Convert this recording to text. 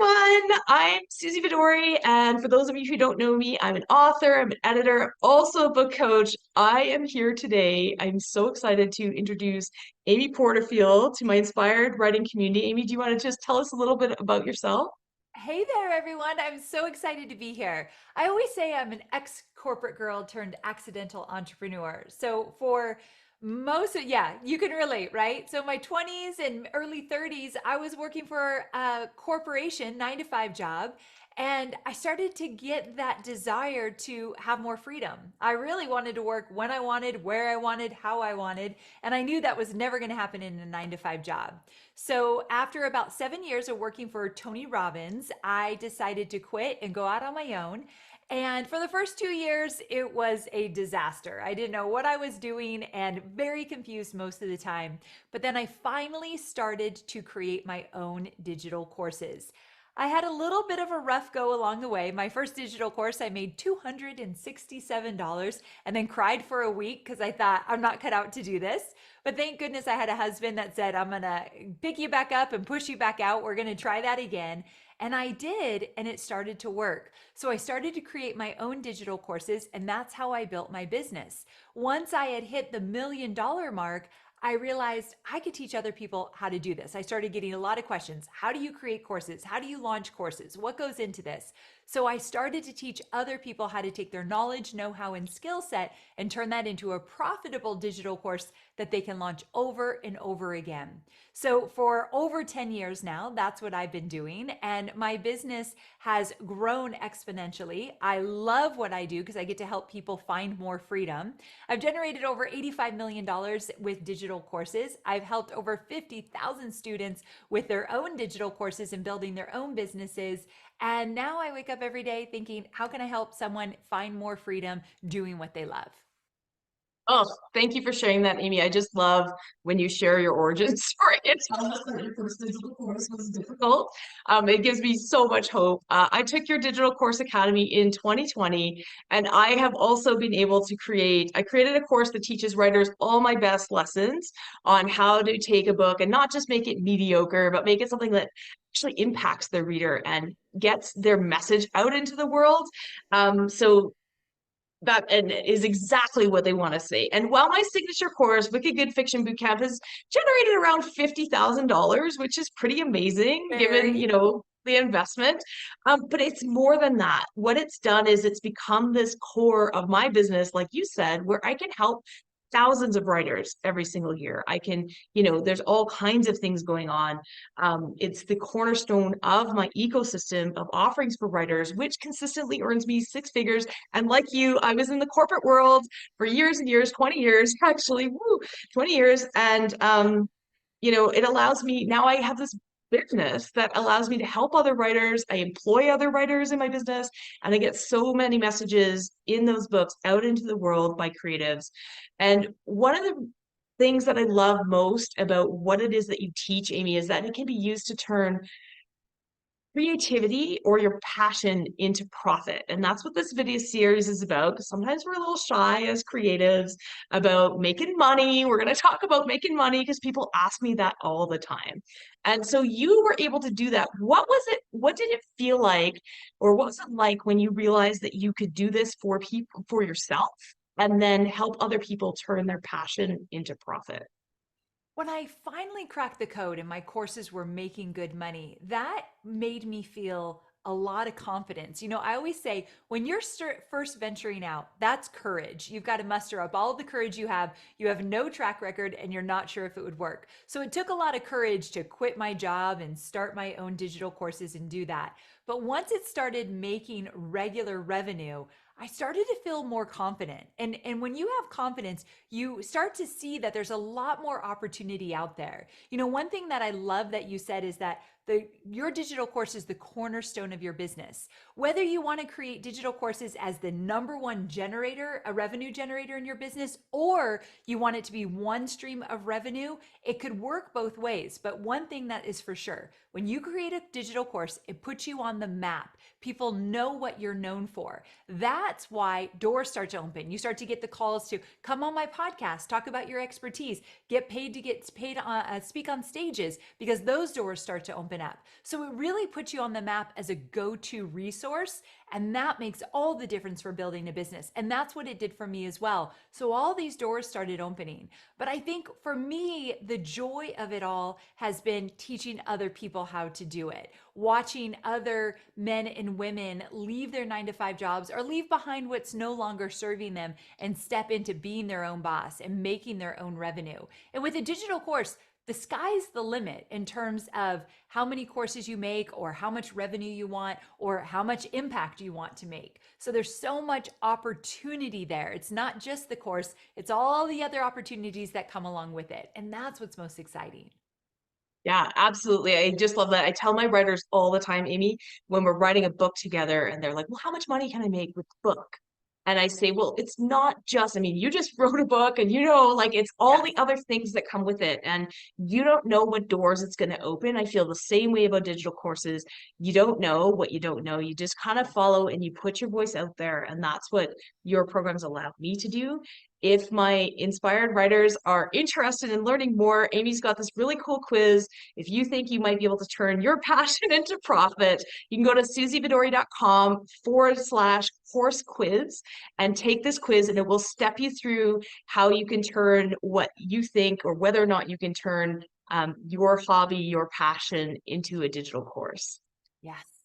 everyone. I'm Suzy Vadori, and for those of you who don't know me, I'm an author, I'm an editor, also a book coach. I am here today. I'm so excited to introduce Amy Porterfield to my inspired writing community. Amy, do you want to just tell us a little bit about yourself? Hey there, everyone. I'm so excited to be here. I always say I'm an ex corporate girl turned accidental entrepreneur. So, for most of, yeah, you can relate, right? So, my 20s and early 30s, I was working for a corporation, 9 to 5 job. And I started to get that desire to have more freedom. I really wanted to work when I wanted, where I wanted, how I wanted. And I knew that was never going to happen in a 9 to 5 job. So, after about 7 years of working for Tony Robbins, I decided to quit and go out on my own. And for the first 2 years, it was a disaster. I didn't know what I was doing and very confused most of the time. But then I finally started to create my own digital courses. I had a little bit of a rough go along the way. My first digital course, I made $267 and then cried for a week because I thought I'm not cut out to do this. But thank goodness I had a husband that said, I'm going to pick you back up and push you back out. We're going to try that again. And I did, and it started to work. So I started to create my own digital courses, and that's how I built my business. Once I had hit the $1 million mark, I realized I could teach other people how to do this. I started getting a lot of questions. How do you create courses? How do you launch courses? What goes into this? So I started to teach other people how to take their knowledge, know-how, and skill set and turn that into a profitable digital course that they can launch over and over again. So for over 10 years now, that's what I've been doing. And my business has grown exponentially. I love what I do because I get to help people find more freedom. I've generated over $85 million with digital courses. I've helped over 50,000 students with their own digital courses and building their own businesses. And now I wake up every day thinking, how can I help someone find more freedom doing what they love? Oh, thank you for sharing that, Amy. I just love when you share your origin story. It's almost like your first digital course was difficult. It gives me so much hope. I took your Digital Course Academy in 2020, and I have also been able to I created a course that teaches writers all my best lessons on how to take a book and not just make it mediocre, but make it something that actually impacts the reader and gets their message out into the world. So that and is exactly what they want to see. And while my signature course, Wicked Good Fiction Bootcamp, has generated around $50,000, which is pretty amazing given, Very. the investment. But it's more than that. What it's done is it's become this core of my business, like you said, where I can help thousands of writers every single year. I can, there's all kinds of things going on. It's the cornerstone of my ecosystem of offerings for writers, which consistently earns me six figures. And like you, I was in the corporate world for years and years, 20 years, actually, 20 years. And, it allows me, now I have this business that allows me to help other writers. I employ other writers in my business, and I get so many messages in those books out into the world by creatives. And one of the things that I love most about what it is that you teach, Amy, is that it can be used to turn creativity or your passion into profit. And that's what this video series is about, because sometimes we're a little shy as creatives about making money. We're going to talk about making money because people ask me that all the time. And so you were able to do that. What was it? What did it feel like, or what was it like when you realized that you could do this for people, for yourself, and then help other people turn their passion into profit? When I finally cracked the code and my courses were making good money, that made me feel a lot of confidence. I always say when you're first venturing out, that's courage. You've got to muster up all the courage you have. You have no track record and you're not sure if it would work. So it took a lot of courage to quit my job and start my own digital courses and do that. But once it started making regular revenue, I started to feel more confident. And when you have confidence, you start to see that there's a lot more opportunity out there. One thing that I love that you said is that your digital course is the cornerstone of your business. Whether you want to create digital courses as the number one generator, a revenue generator in your business, or you want it to be one stream of revenue, it could work both ways. But one thing that is for sure, When you create a digital course, it puts you on the map. People know what you're known for. That's why doors start to open. You start to get the calls to come on my podcast, talk about your expertise, get paid on speak on stages, because those doors start to open up. So it really puts you on the map as a go-to resource, and that makes all the difference for building a business. And that's what it did for me as well. So all these doors started opening. But I think for me, the joy of it all has been teaching other people how to do it, watching other men and women leave their 9 to 5 jobs or leave behind what's no longer serving them and step into being their own boss and making their own revenue. And with a digital course, the sky's the limit in terms of how many courses you make or how much revenue you want or how much impact you want to make. So there's so much opportunity there. It's not just the course, it's all the other opportunities that come along with it. And that's what's most exciting. Yeah, absolutely. I just love that. I tell my writers all the time, Amy, when we're writing a book together and they're like, well, how much money can I make with the book? And I say, well, it's not just, I mean, you just wrote a book and like it's all Yes. the other things that come with it. And you don't know what doors it's going to open. I feel the same way about digital courses. You don't know what you don't know. You just kind of follow and you put your voice out there. And that's what your programs allow me to do. If my inspired writers are interested in learning more, Amy's got this really cool quiz. If you think you might be able to turn your passion into profit, you can go to suzyvadori.com/course quiz and take this quiz, and it will step you through how you can turn what you think or whether or not you can turn your hobby, your passion into a digital course. Yes.